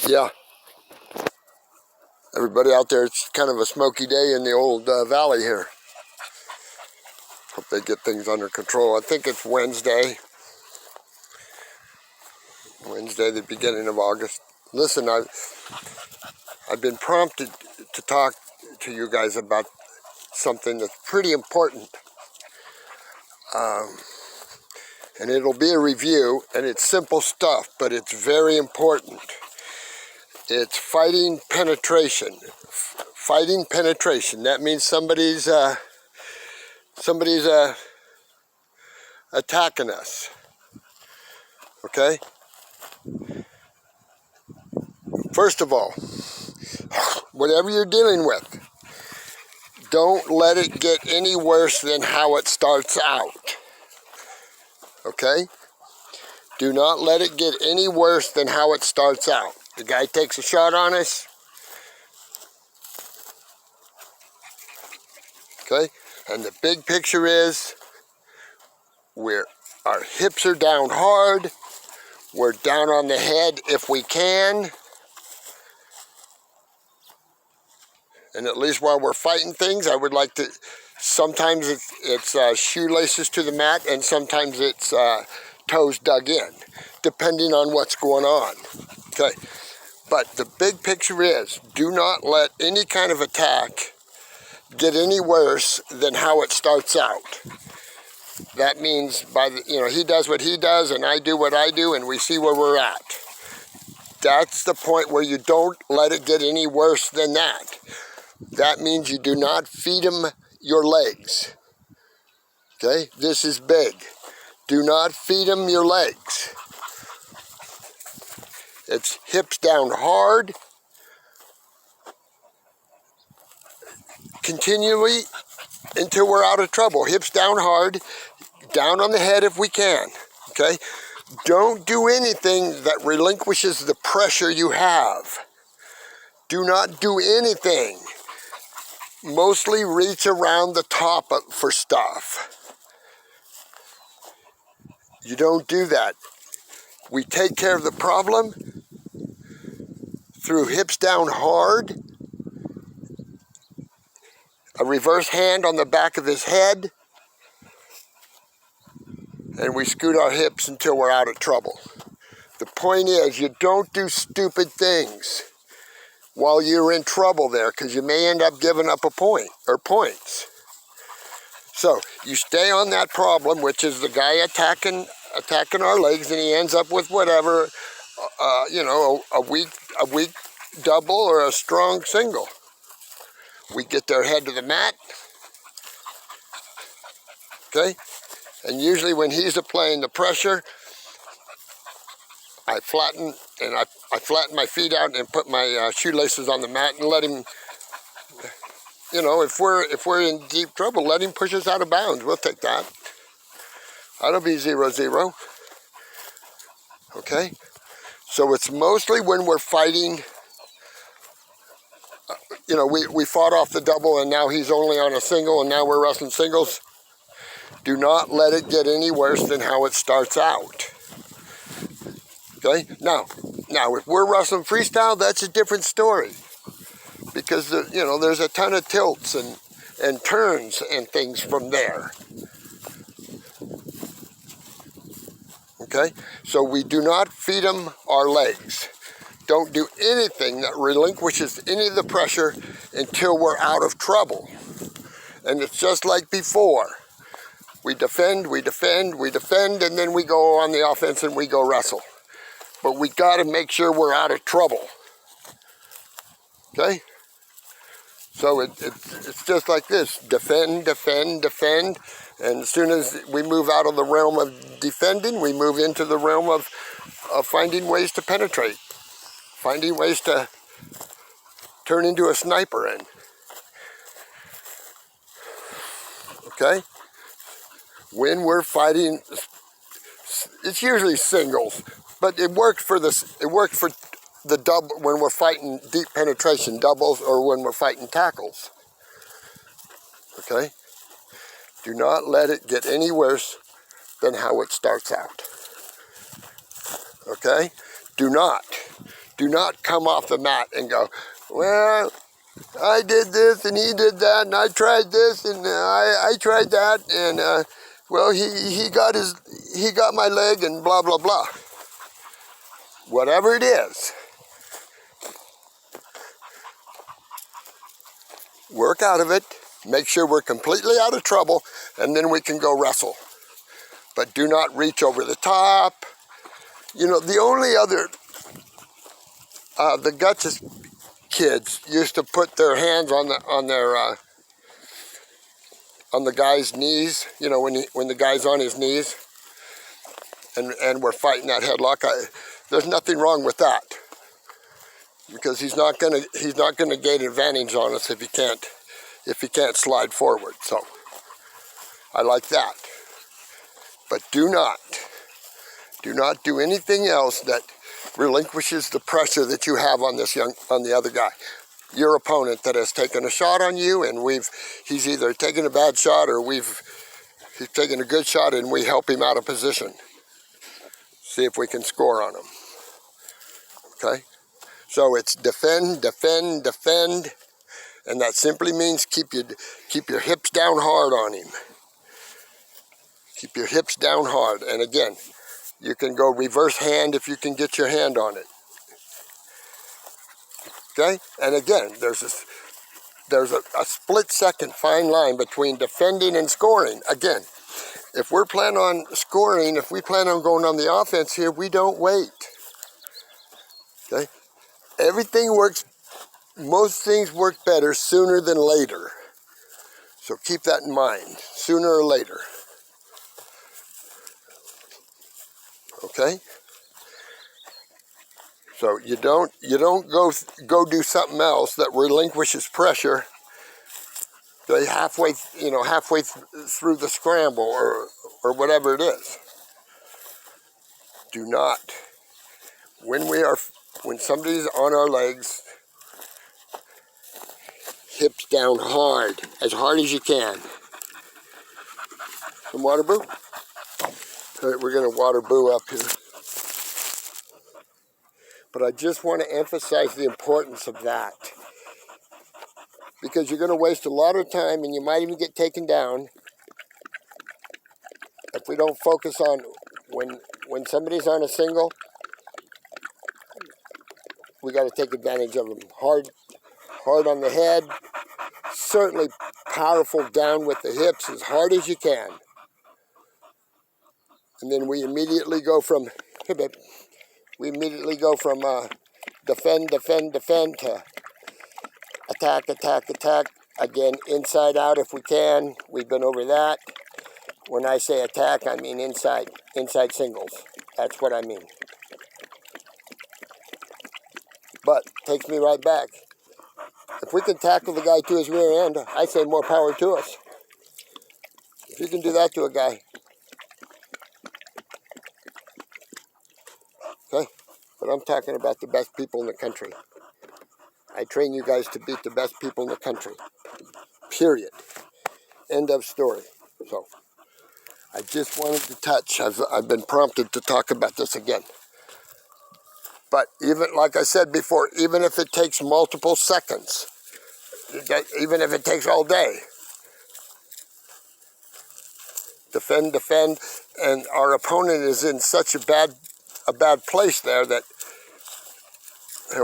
Yeah. Everybody out there, it's kind of a smoky day in the old valley here. Hope they get things under control. I think it's Wednesday, the beginning of August. Listen, I've been prompted to talk to you guys about something that's pretty important. And it'll be a review, and it's simple stuff, but it's very important. It's fighting penetration. Fighting penetration. That means somebody's attacking us. Okay? First of all, whatever you're dealing with, don't let it get any worse than how it starts out. Okay? Do not let it get any worse than how it starts out. The guy takes a shot on us. Okay? And the big picture is our hips are down hard. We're down on the head if we can. And at least while we're fighting things, I would like to, sometimes it's shoelaces to the mat, and sometimes it's toes dug in, depending on what's going on. Okay, but the big picture is, do not let any kind of attack get any worse than how it starts out. That means he does what he does, and I do what I do, and we see where we're at. That's the point where you don't let it get any worse than that. That means you do not feed him your legs. Okay, this is big. Do not feed him your legs. It's hips down hard, continually until we're out of trouble. Hips down hard, down on the head if we can. Okay, don't do anything that relinquishes the pressure you have. Do not do anything. Mostly reach around the top for stuff. You don't do that. We take care of the problem through hips down hard, a reverse hand on the back of his head, and we scoot our hips until we're out of trouble. The point is, you don't do stupid things while you're in trouble there, because you may end up giving up a point or points. So you stay on that problem, which is the guy attacking our legs, and he ends up with whatever, a weak double or a strong single. We get their head to the mat. Okay, and usually when he's applying the pressure, I flatten my feet out and put my shoelaces on the mat and let him. If we're in deep trouble, let him push us out of bounds. We'll take that. That'll be 0-0. Okay? So it's mostly when we're fighting, we fought off the double and now he's only on a single and now we're wrestling singles. Do not let it get any worse than how it starts out. Okay? Now if we're wrestling freestyle, that's a different story. Because, there's a ton of tilts and turns and things from there. Okay? So we do not feed them our legs. Don't do anything that relinquishes any of the pressure until we're out of trouble. And it's just like before. We defend, and then we go on the offense and we go wrestle. But we got to make sure we're out of trouble. Okay? So it's just like this. Defend. And as soon as we move out of the realm of defending, we move into the realm of finding ways to penetrate. Finding ways to turn into a sniper in. Okay? When we're fighting, it's usually singles, but it works for the double when we're fighting deep penetration doubles or when we're fighting tackles. Okay? Do not let it get any worse than how it starts out. Okay? Do not Do not come off the mat and go, well, I did this and he did that and I tried this and I tried that and well he got my leg and blah blah blah. Whatever it is, work out of it, make sure we're completely out of trouble, and then we can go wrestle. But do not reach over the top. You know, the only other, the Gutches kids used to put their hands on the guy's knees. You know, when the guy's on his knees, and we're fighting that headlock. There's nothing wrong with that, because he's not gonna gain advantage on us if he can't slide forward. So I like that. But do not do anything else that relinquishes the pressure that you have on the other guy, your opponent that has taken a shot on you, and he's either taken a bad shot or he's taken a good shot, and we help him out of position. See if we can score on him. Okay? So it's defend, defend, defend, and that simply means keep your hips down hard on him. Keep your hips down hard, and again, you can go reverse hand if you can get your hand on it. Okay? And again, there's a split-second fine line between defending and scoring. Again, if we're planning on scoring, if we plan on going on the offense here, we don't wait. Okay? Most things work better sooner than later. So keep that in mind, sooner or later. Okay? So you don't go do something else that relinquishes pressure halfway through the scramble or whatever it is. Do not, when somebody's on our legs, hips down hard, as hard as you can. Some water boo? All right, we're gonna water boo up here. But I just want to emphasize the importance of that, because you're going to waste a lot of time and you might even get taken down if we don't focus on when somebody's on a single. We got to take advantage of them. Hard on the head, certainly powerful down with the hips as hard as you can. And then we immediately go from defend, defend, defend to attack, attack, attack. Again, inside out if we can. We've been over that. When I say attack, I mean inside singles. That's what I mean. But takes me right back. If we can tackle the guy to his rear end, I say more power to us. If you can do that to a guy. Okay? But I'm talking about the best people in the country. I train you guys to beat the best people in the country. Period. End of story. So, I just wanted to touch. I've been prompted to talk about this again. But even, like I said before, even if it takes multiple seconds, even if it takes all day, defend, defend, and our opponent is in such a bad place there that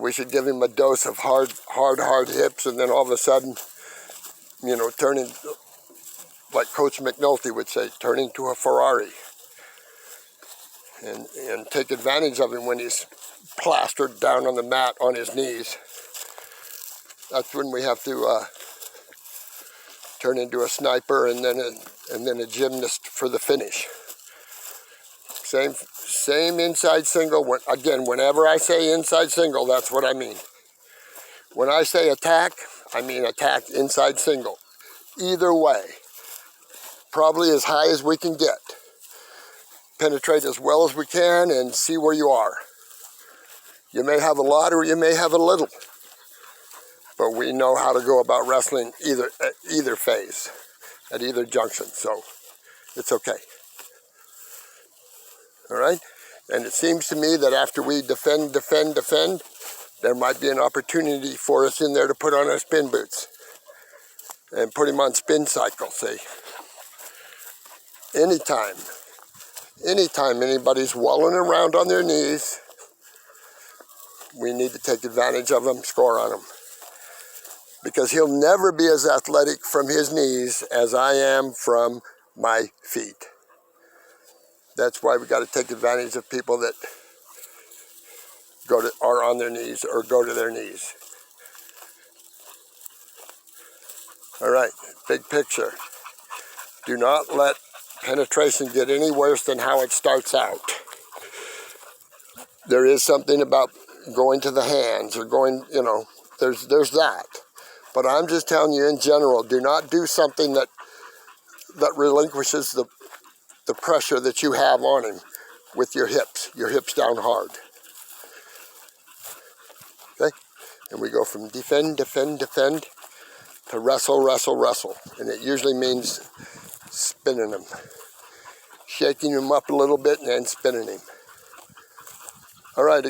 we should give him a dose of hard hips, and then all of a sudden, turn into, like Coach McNulty would say, turn into a Ferrari, and take advantage of him when he's plastered down on the mat on his knees. That's when we have to turn into a sniper and then a gymnast for the finish. Same inside single. Again, whenever I say inside single, that's what I mean. When I say attack, I mean attack inside single. Either way, probably as high as we can get. Penetrate as well as we can and see where you are. You may have a lot or you may have a little, but we know how to go about wrestling at either phase, at either junction, so it's okay. All right? And it seems to me that after we defend, there might be an opportunity for us in there to put on our spin boots and put him on spin cycle, see. Anytime anybody's walling around on their knees, we need to take advantage of them, score on them. Because he'll never be as athletic from his knees as I am from my feet. That's why we got to take advantage of people that are on their knees or go to their knees. All right, big picture. Do not let penetration get any worse than how it starts out. There is something about going to the hands or going, you know, there's that. But I'm just telling you in general, do not do something that relinquishes the pressure that you have on him with your hips down hard. Okay? And we go from defend, defend, defend to wrestle, wrestle, wrestle. And it usually means spinning him. Shaking him up a little bit and then spinning him. All right.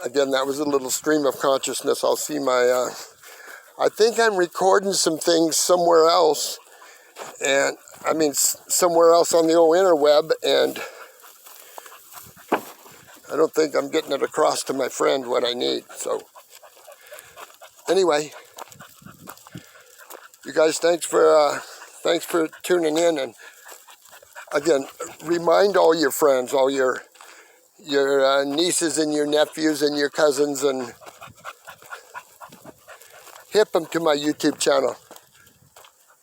Again, that was a little stream of consciousness. I'll see my... I think I'm recording some things somewhere else. And, I mean, somewhere else on the old interweb. And I don't think I'm getting it across to my friend what I need. So, anyway, you guys, thanks for tuning in. And again, remind all your friends, all your nieces and your nephews and your cousins, and hip them to my YouTube channel.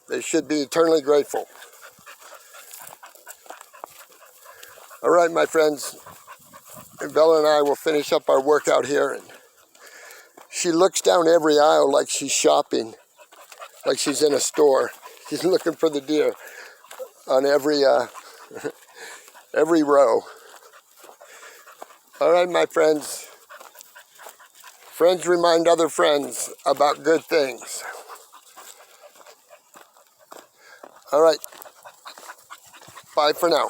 They should be eternally grateful. All right, my friends. Bella and I will finish up our workout here. And she looks down every aisle like she's shopping, like she's in a store. She's looking for the deer on every row. All right, my friends. Friends remind other friends about good things. All right. Bye for now.